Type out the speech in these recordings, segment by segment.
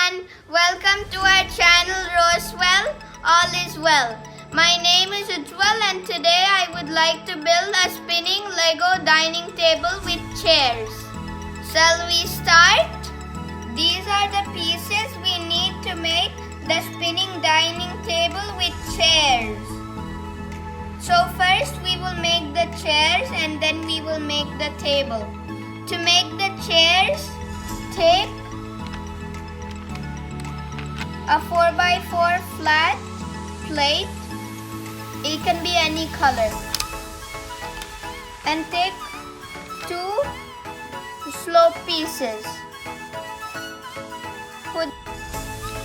everyone, welcome to our channel Roshwel, all is well. My name is Roshwel and today I would like to build a spinning Lego dining table with chairs. Shall we start? These are the pieces we need to make the spinning dining table with chairs. So first we will make the chairs and then we will make the table. To make the chairs, take a 4x4 flat plate, it can be any color, and take 2 slope pieces, put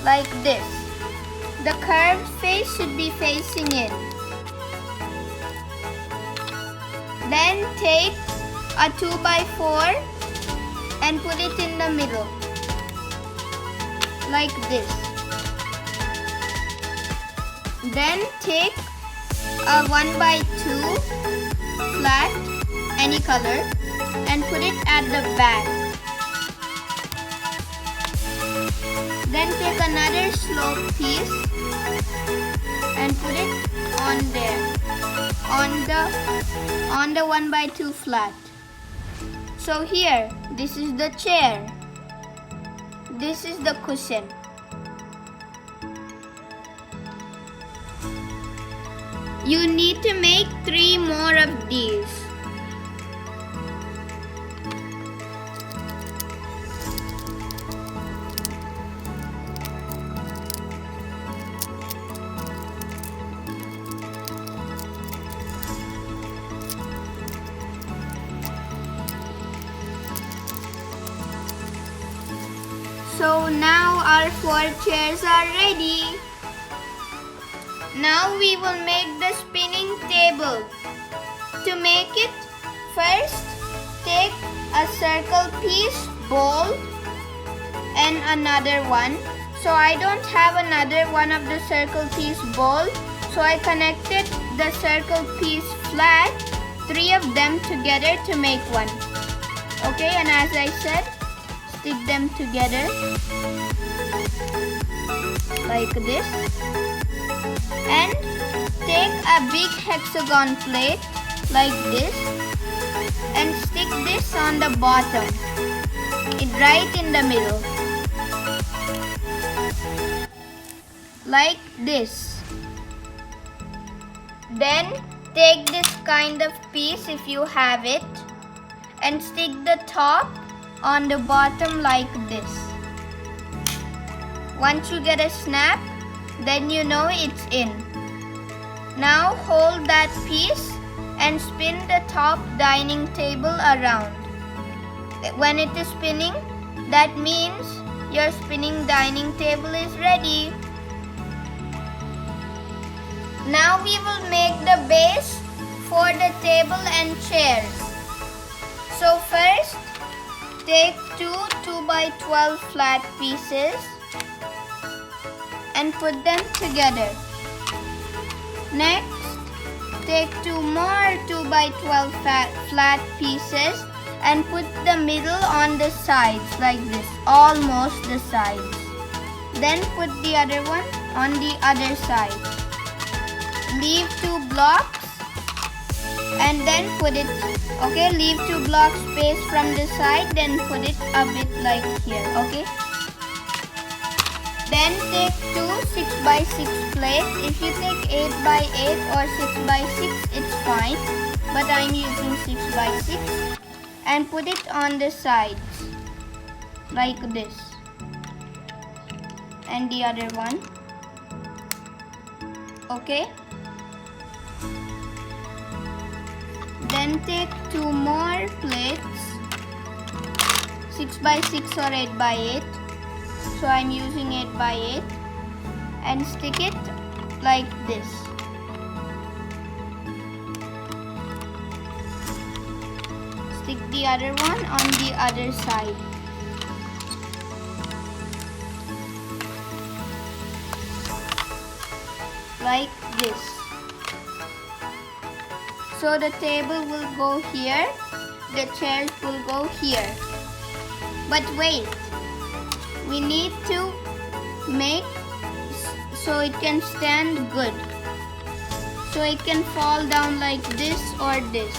like this. The curved face should be facing in. Then take a 2x4 and put it in the middle like this. Then take a 1x2 flat, any color, and put it at the back. Then take another slope piece and put it on there, on the 1x2 flat. So here, this is the chair. This is the cushion. You need to make 3 more of these. So now our 4 chairs are ready. Now we will make the spinning table. To make it, first take a circle piece bowl and another one. So I don't have another one of the circle piece bowl, so I connected the circle piece flat, 3 of them together to make one. Okay, and as I said, stick them together like this. And take a big hexagon plate like this and stick this on the bottom, right in the middle, like this. Then take this kind of piece if you have it and stick the top on the bottom like this. Once you get a snap, then you know it's in. Now hold that piece and spin the top dining table around. When it is spinning, that means your spinning dining table is ready. Now we will make the base for the table and chairs. So first, take 2 2x12 flat pieces and put them together. Next, take 2 more 2x12 flat pieces and put the middle on the sides like this, almost the sides. Then put the other one on the other side. Leave 2 blocks and then put it, okay, leave 2 blocks space from the side, then put it a bit like here, okay. Then take 2 6x6 plates. If you take 8x8 or 6x6, it's fine, but I'm using 6x6, and put it on the sides like this, and the other one, okay. Then take 2 more plates, 6x6 or 8x8. So I'm using 8x8 and stick it like this. Stick the other one on the other side. Like this. So the table will go here, the chairs will go here. But wait, we need to make so it can stand good. So it can fall down like this or this.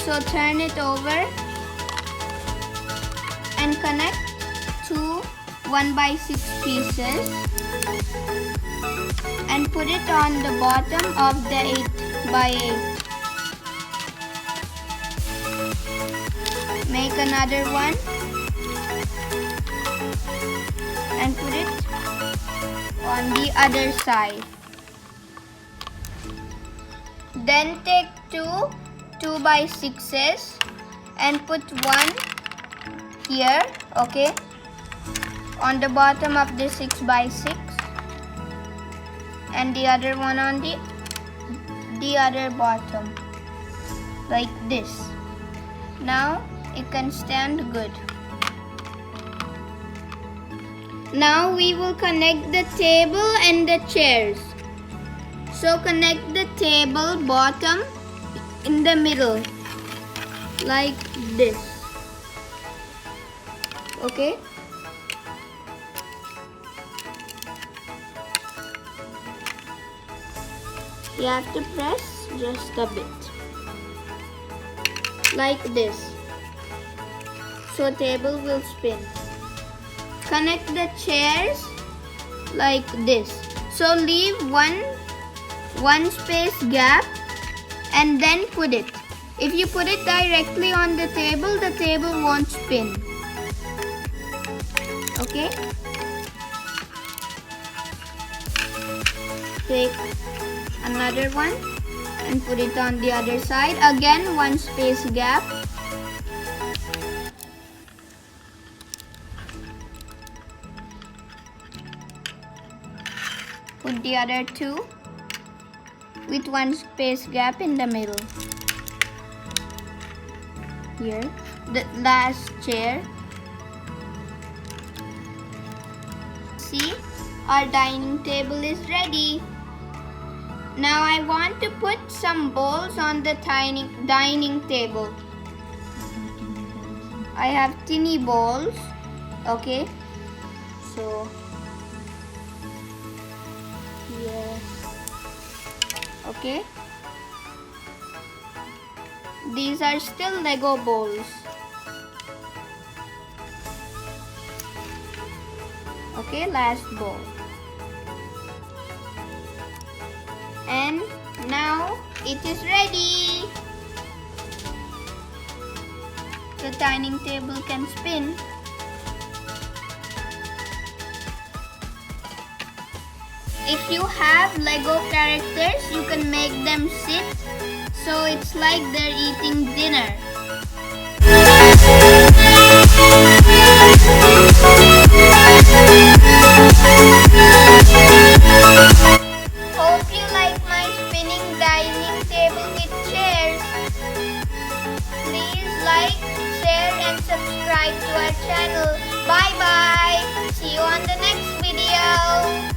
So turn it over and connect two 1x6 pieces and put it on the bottom of the 8x8. Make another one and put it on the other side. Then take two 2x6s and put one here, okay, on the bottom of the 6x6 and the other one on the other bottom like this. Now it can stand good. Now we will connect the table and the chairs. So connect the table bottom in the middle like this. Okay? You have to press just a bit like this. So table will spin. Connect the chairs like this. So leave one space gap and then put it. If you put it directly on the table won't spin. Okay? Take another one and put it on the other side. Again, one space gap. Put the other two with one space gap in the middle. Here, the last chair. See, our dining table is ready. Now I want to put some bowls on the dining table. I have tiny bowls, okay, so yes, okay, these are still Lego bowls. Okay, last bowl. And now it is ready. The dining table can spin. If you have Lego characters, you can make them sit so it's like they're eating dinner. Hope you like my spinning dining table with chairs. Please like, share and subscribe to our channel. Bye bye. See you on the next video.